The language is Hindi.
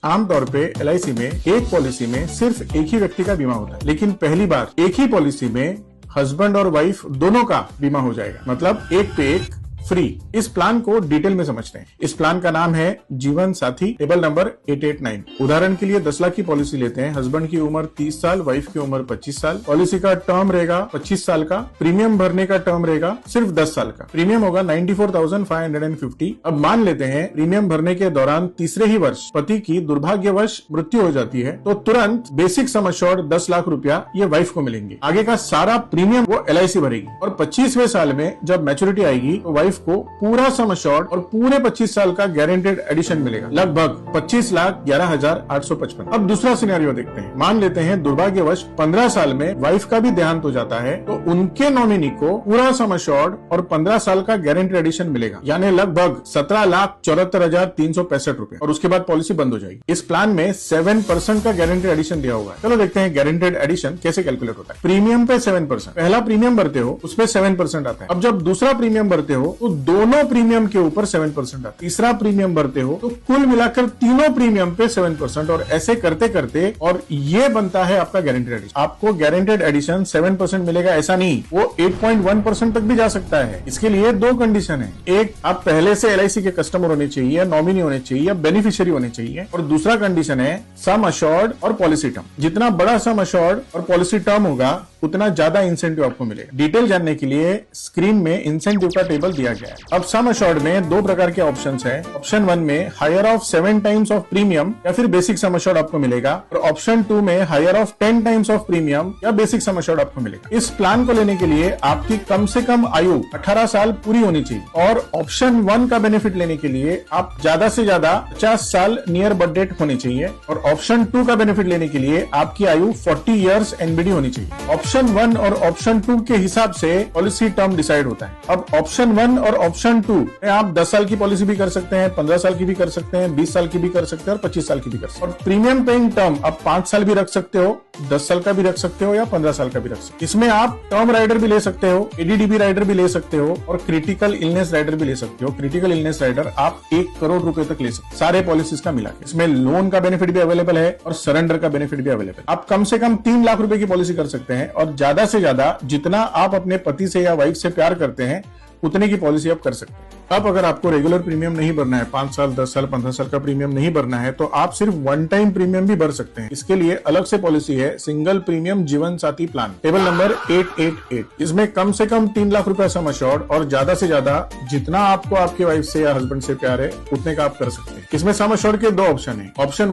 आमतौर पे एलआईसी में एक पॉलिसी में सिर्फ एक ही व्यक्ति का बीमा होता है, लेकिन पहली बार एक ही पॉलिसी में हस्बैंड और वाइफ दोनों का बीमा हो जाएगा, मतलब एक पे एक फ्री। इस प्लान को डिटेल में समझते हैं। इस प्लान का नाम है जीवन साथी, टेबल नंबर 889। उदाहरण के लिए 10 लाख की पॉलिसी लेते हैं। हस्बैंड की उम्र 30 साल, वाइफ की उम्र 25 साल। पॉलिसी का टर्म रहेगा 25 साल का। प्रीमियम भरने का टर्म रहेगा सिर्फ 10 साल का। प्रीमियम होगा 94,550। अब मान लेते हैं प्रीमियम भरने के दौरान तीसरे ही वर्ष पति की दुर्भाग्यवश मृत्यु हो जाती है, तो तुरंत बेसिक सम एश्योर्ड 10 लाख रुपया ये वाइफ को मिलेंगे। आगे का सारा प्रीमियम वो एलआईसी भरेगी और 25वें साल में जब मैच्योरिटी आएगी तो वाइफ को पूरा सम एश्योर्ड और पूरे 25 साल का गारंटेड एडिशन मिलेगा, लगभग 25,11,855। अब दूसरा सिनेरियो देखते हैं। मान लेते हैं दुर्भाग्यवश 15 साल में वाइफ का भी देहांत हो जाता है, तो उनके नॉमिनी को पूरा सम एश्योर्ड और 15 साल का गारंटेड एडिशन मिलेगा, यानी लगभग 17,74,365 रुपए, और उसके बाद पॉलिसी बंद हो जाएगी। इस प्लान में 7% का गारंटेड एडिशन दिया हुआ है। चलो देखते हैं गारंटेड एडिशन कैसे कैलकुलेट होता है। प्रीमियम पे 7%, पहला प्रीमियम भरते हो उस पे 7% आता है। अब जब दूसरा प्रीमियम भरते हो तो दोनों प्रीमियम के ऊपर 7% आता है। तीसरा प्रीमियम भरते हो तो कुल मिलाकर तीनों प्रीमियम पे 7%, और ऐसे करते करते और ये बनता है आपका गारंटेड एडिशन। आपको गारंटेड एडिशन 7% मिलेगा ऐसा नहीं, वो 8.1% तक भी जा सकता है। इसके लिए दो कंडीशन है। एक, आप पहले से एलआईसी के कस्टमर होने चाहिए, नॉमिनी होने चाहिए, बेनिफिशियरी होने चाहिए, और दूसरा कंडीशन है सम एश्योर्ड और पॉलिसी टर्म। जितना बड़ा सम एश्योर्ड और पॉलिसी टर्म होगा उतना ज्यादा इंसेंटिव आपको मिलेगा। डिटेल जानने के लिए स्क्रीन में इंसेंटिव का टेबल दिया गया है। अब सम एश्योर्ड में दो प्रकार के ऑप्शंस हैं। ऑप्शन 1 में higher of 7 times of premium या फिर बेसिक सम एश्योर्ड आपको मिलेगा, और ऑप्शन 2 में higher of 10 times of premium या बेसिक सम एश्योर्ड आपको मिलेगा। इस प्लान को लेने के लिए आपकी कम से कम आयु 18 साल पूरी होनी चाहिए, और ऑप्शन 1 का बेनिफिट लेने के लिए आप ज्यादा से ज्यादा 50 साल नियर बर्थ डेट होनी चाहिए, और ऑप्शन 2 का बेनिफिट लेने के लिए आपकी आयु 40 इयर्स एनबीडी होनी चाहिए। ऑप्शन 1 और ऑप्शन 2 के हिसाब से पॉलिसी टर्म डिसाइड होता है। अब ऑप्शन 1 और ऑप्शन 2 में आप 10 साल की पॉलिसी भी कर सकते हैं, 15 साल की भी कर सकते हैं, 20 साल की भी कर सकते हैं, और 25 साल की भी कर सकते हैं। और प्रीमियम पेइंग टर्म आप 5 साल भी रख सकते हो, 10 साल का भी रख सकते हो, या 15 साल का भी रख सकते हो। इसमें आप टर्म राइडर भी ले सकते हो, एडीडीबी राइडर भी ले सकते हो, और क्रिटिकल इलनेस राइडर भी ले सकते हो। क्रिटिकल इलनेस राइडर आप 1 करोड़ रुपए तक ले सकते हो, सारे पॉलिसीज का मिला के। इसमें लोन का बेनिफिट भी अवेलेबल है और सरेंडर का बेनिफिट भी अवेलेबल। आप कम से कम 3 लाख रुपए की पॉलिसी कर सकते हैं, और ज्यादा से ज्यादा जितना आप अपने पति से या वाइफ से प्यार करते हैं उतने की पॉलिसी आप कर सकते हैं। अब अगर आपको रेगुलर प्रीमियम नहीं भरना है, 5 साल, 10 साल, 15 साल का प्रीमियम नहीं भरना है, तो आप सिर्फ 1 टाइम प्रीमियम भी भर सकते हैं। इसके लिए अलग से पॉलिसी है, सिंगल प्रीमियम जीवन साथी प्लान, टेबल नंबर 888। इसमें कम से कम 3 लाख रुपया सम एश्योर्ड और ज्यादा से ज्यादा जितना आपको आपके वाइफ से या हस्बैंड से प्यार है उतने का आप कर सकते हैं। इसमें सम एश्योर्ड के 2 ऑप्शन है। ऑप्शन